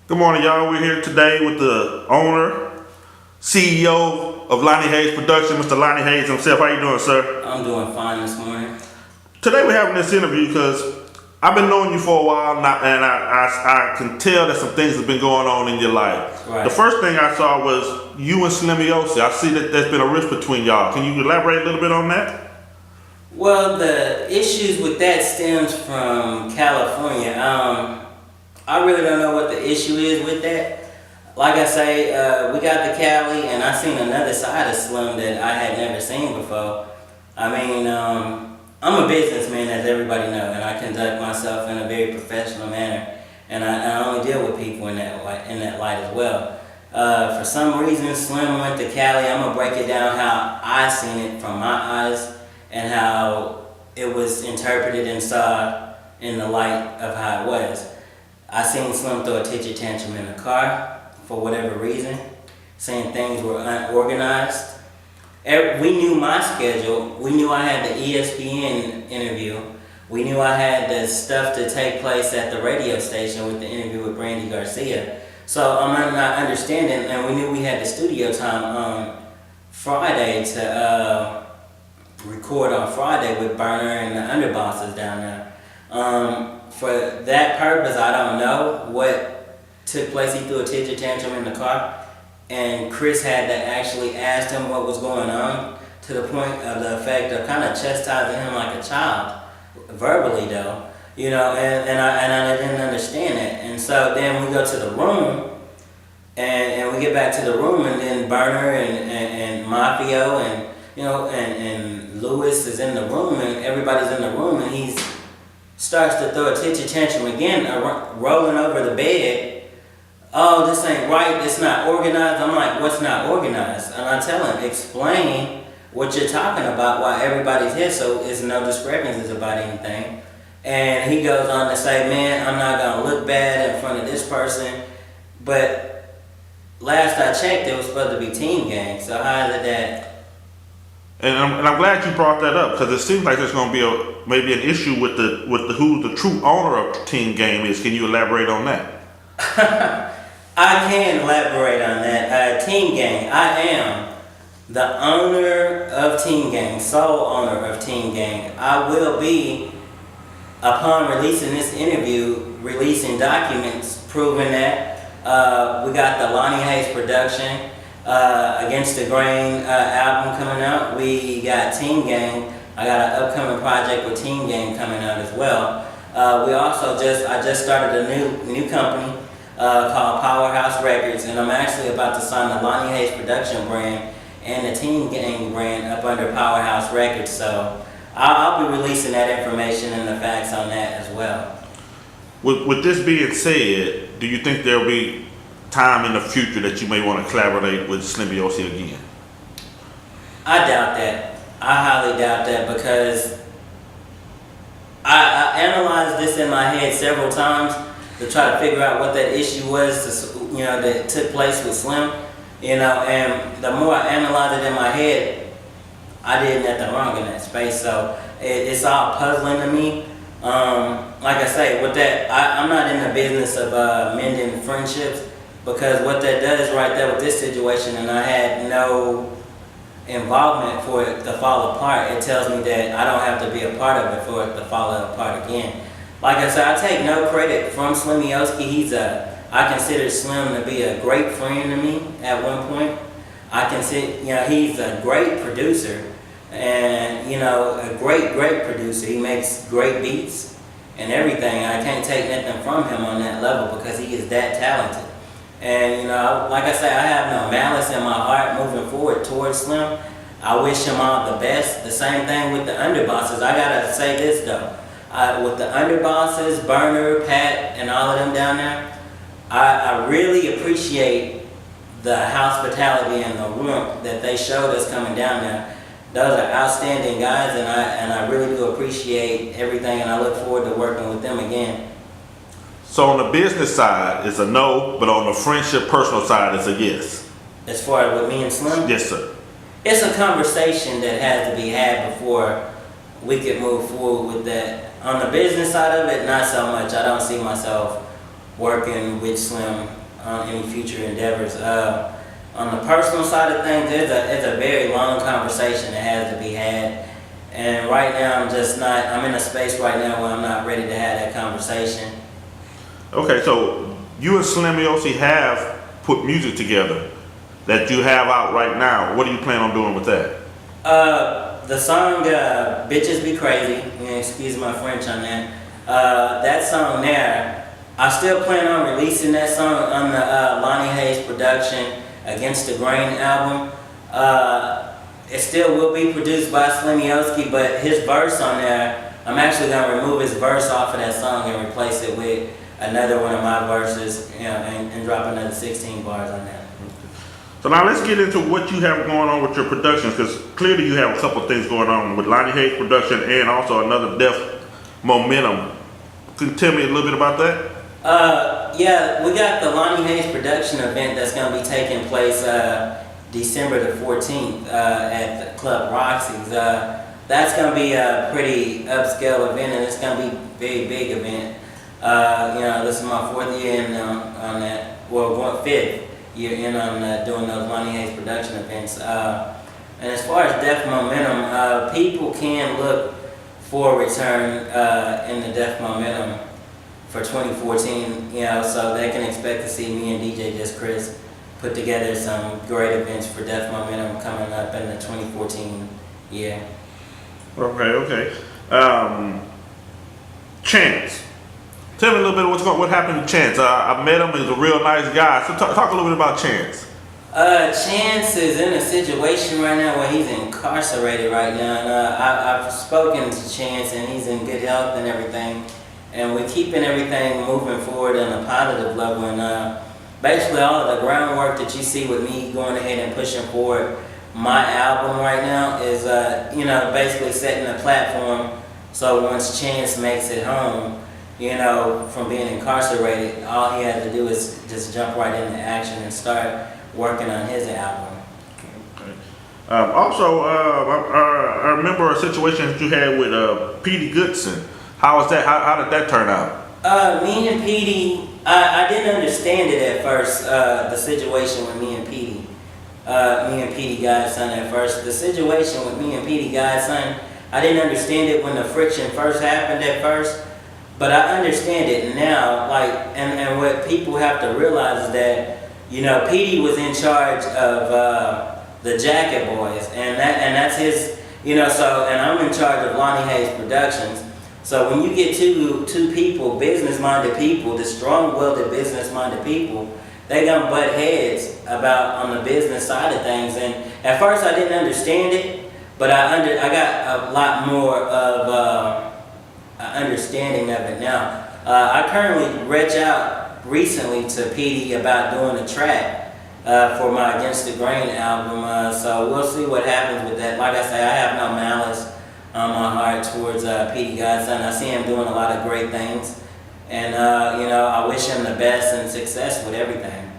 Good morning, y'all. We're here today with the owner, CEO of Lonnie Hayes Productions, Mr. Lonnie Hayes himself. How you doing, sir? I'm doing fine this morning. Today we're having this interview because I've been knowing you for a while now, and I can tell that some things have been going on in your life. Right. The first thing I saw was you and Slimiosi. I see that there's been a rift between y'all. Can you elaborate a little bit on that? Well, the issues with that stems from California. I really don't know what the issue is with that. Like I say, we got the Cali, and I seen another side of Slim that I had never seen before. I mean, I'm a businessman, as everybody knows, and I conduct myself in a very professional manner, and I only deal with people in that light as well. For some reason, Slim went to Cali. I'm gonna break it down how I seen it from my eyes and how it was interpreted and saw in the light of how it was. I seen Slim throw a titchy tantrum in the car for whatever reason, saying things were unorganized. We knew my schedule. We knew I had the ESPN interview. We knew I had the stuff to take place at the radio station with the interview with Brandy Garcia. So I'm not understanding, and we knew we had the studio time on Friday to record on Friday with Burner and the underbosses down there. For that purpose, I don't know what took place. He threw a titchy tantrum in the car, and Chris had to actually ask him what was going on, to the point of the effect of kind of chastising him like a child, verbally though, you know, and I didn't understand it. And so then we go to the room, and we get back to the room, and then Burner and Mafio and Lewis is in the room, and everybody's in the room, and he's starts to throw a titchy tantrum again, rolling over the bed. Oh, this ain't right, it's not organized. I'm like, what's not organized? And I tell him, explain what you're talking about while everybody's here so there's no discrepancies about anything. And he goes on to say, man, I'm not going to look bad in front of this person. But last I checked, it was supposed to be Team Gang, so how is it that... And I'm glad you brought that up, because it seems like there's going to be maybe an issue with who the true owner of Team Game is. Can you elaborate on that? I can elaborate on that. Team Gang, I am the owner of Team Gang, sole owner of Team Gang. I will be, upon releasing this interview, releasing documents proving that. We got the Lonnie Hayes Production Against the Grain album coming out. We got Team Gang. I got an upcoming project with Team Gang coming out as well. I just started a new company called Powerhouse Records, and I'm actually about to sign the Lonnie Hayes Production brand and the Team Gang brand up under Powerhouse Records. So I'll be releasing that information and the facts on that as well. With this being said, do you think there'll be time in the future that you may want to collaborate with Slimiosi again? I doubt that. I highly doubt that, because I analyzed this in my head several times to try to figure out what that issue was, that took place with Slim, and the more I analyzed it in my head, I did nothing wrong in that space. So it's all puzzling to me. Like I say, with that, I'm not in the business of mending friendships, because what that does right there with this situation, and I had no involvement for it to fall apart, it tells me that I don't have to be a part of it for it to fall apart again. Like I said, I take no credit from Slimiosi. I consider Slim to be a great friend to me at one point. I consider, he's a great producer, and a great producer. He makes great beats and everything. I can't take nothing from him on that level, because he is that talented. And like I say, I have no malice in my heart moving forward towards Slim. I wish him all the best. The same thing with the underbosses. I gotta say this though, with the underbosses, Burner, Pat, and all of them down there, I really appreciate the hospitality and the warmth that they showed us coming down there. Those are outstanding guys, and I really do appreciate everything, and I look forward to working with them again. So on the business side, it's a no, but on the friendship, personal side, it's a yes. As far as with me and Slim? Yes, sir. It's a conversation that has to be had before we could move forward with that. On the business side of it, not so much. I don't see myself working with Slim on any future endeavors. On the personal side of things, it's a very long conversation that has to be had. And right now, I'm in a space right now where I'm not ready to have that conversation. Okay, so you and Slim Yossi have put music together that you have out right now. What do you plan on doing with that? The song "Bitches Be Crazy," excuse my French on that. That song there, I still plan on releasing that song on the Lonnie Hayes Production "Against the Grain" album. It still will be produced by Slim Yossi, but his verse on there, I'm actually gonna remove his verse off of that song and replace it with another one of my verses, and drop another 16 bars on that. So now let's get into what you have going on with your productions, because clearly you have a couple of things going on with Lonnie Hayes Production and also another Def Momentum. Can you tell me a little bit about that? Yeah, we got the Lonnie Hayes Production event that's going to be taking place December the 14th at the Club Roxy's. That's going to be a pretty upscale event, and it's going to be a very big event. This is my 4th year in on that, well, 5th year in on doing those Lonnie Hayes Production events. And as far as Def Momentum, people can look for a return in the Def Momentum for 2014, so they can expect to see me and DJ Just Chris put together some great events for Def Momentum coming up in the 2014 year. Okay. Chance. Tell me a little bit what happened to Chance. I met him. He's a real nice guy. So talk a little bit about Chance. Chance is in a situation right now where he's incarcerated right now. And I've spoken to Chance, and he's in good health and everything. And we're keeping everything moving forward on a positive level. And basically all of the groundwork that you see with me going ahead and pushing forward my album right now is, basically setting a platform so once Chance makes it home, from being incarcerated, all he has to do is just jump right into action and start working on his album. Okay. I remember a situation that you had with Petey Goodson. How was that? How did that turn out? Me and Petey, I didn't understand it at first, the situation with me and Petey. Me and Petey Godson at first. The situation with me and Petey Godson, I didn't understand it when the friction first happened at first. But I understand it now, and what people have to realize is that, Petey was in charge of the Jacket Boys, and that's his, and I'm in charge of Lonnie Hayes Productions. So when you get two people, business-minded people, the strong-willed business-minded people, they gonna butt heads about on the business side of things. And at first I didn't understand it, but I got a lot more of understanding of it now. I currently reached out recently to Petey about doing a track for my Against the Grain album, so we'll see what happens with that. Like I say, I have no malice on my heart towards Petey Godson. I see him doing a lot of great things, and I wish him the best and success with everything.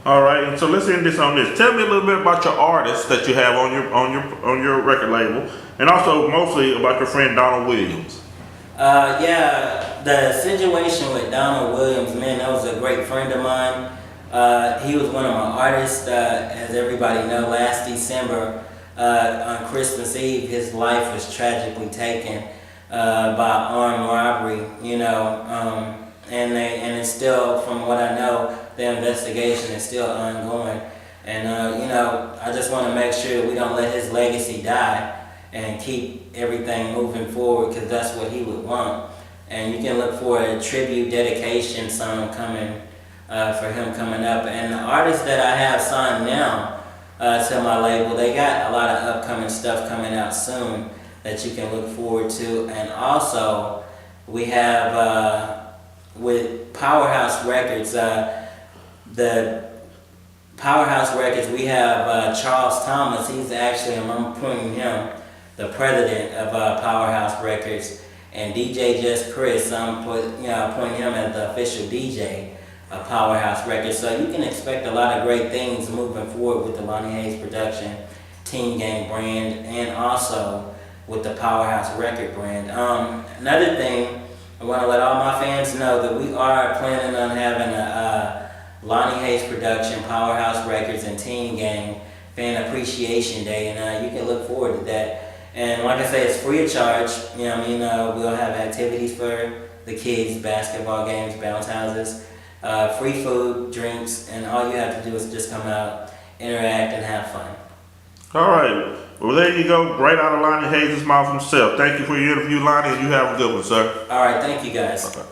All right, and so let's end this on this. Tell me a little bit about your artists that you have on your record label, and also mostly about your friend Donald Williams. The situation with Donald Williams, man, that was a great friend of mine. He was one of my artists. As everybody knows, last December on Christmas Eve, his life was tragically taken by armed robbery. And it's still, from what I know, the investigation is still ongoing. And I just want to make sure that we don't let his legacy die and keep everything moving forward, because that's what he would want. And you can look for a tribute dedication song coming for him coming up. And the artists that I have signed now to my label, they got a lot of upcoming stuff coming out soon that you can look forward to. And also, we have with Powerhouse Records, the Powerhouse Records, we have Charles Thomas. He's actually, I'm appointing him the president of Powerhouse Records, and DJ Just Chris, I'm appointing him as the official DJ of Powerhouse Records. So you can expect a lot of great things moving forward with the Lonnie Hayes Production Team Gang brand, and also with the Powerhouse Record brand. Another thing I want to let all my fans know that we are planning on having a Lonnie Hayes Production, Powerhouse Records, and Teen Gang Fan Appreciation Day, and you can look forward to that. And like I say, it's free of charge. You know what I mean? We'll have activities for the kids, basketball games, bounce houses, free food, drinks, and all you have to do is just come out, interact, and have fun. All right. Well, there you go. Right out of Lonnie Hayes' mouth himself. Thank you for your interview, Lonnie, and you have a good one, sir. All right, thank you guys. Okay.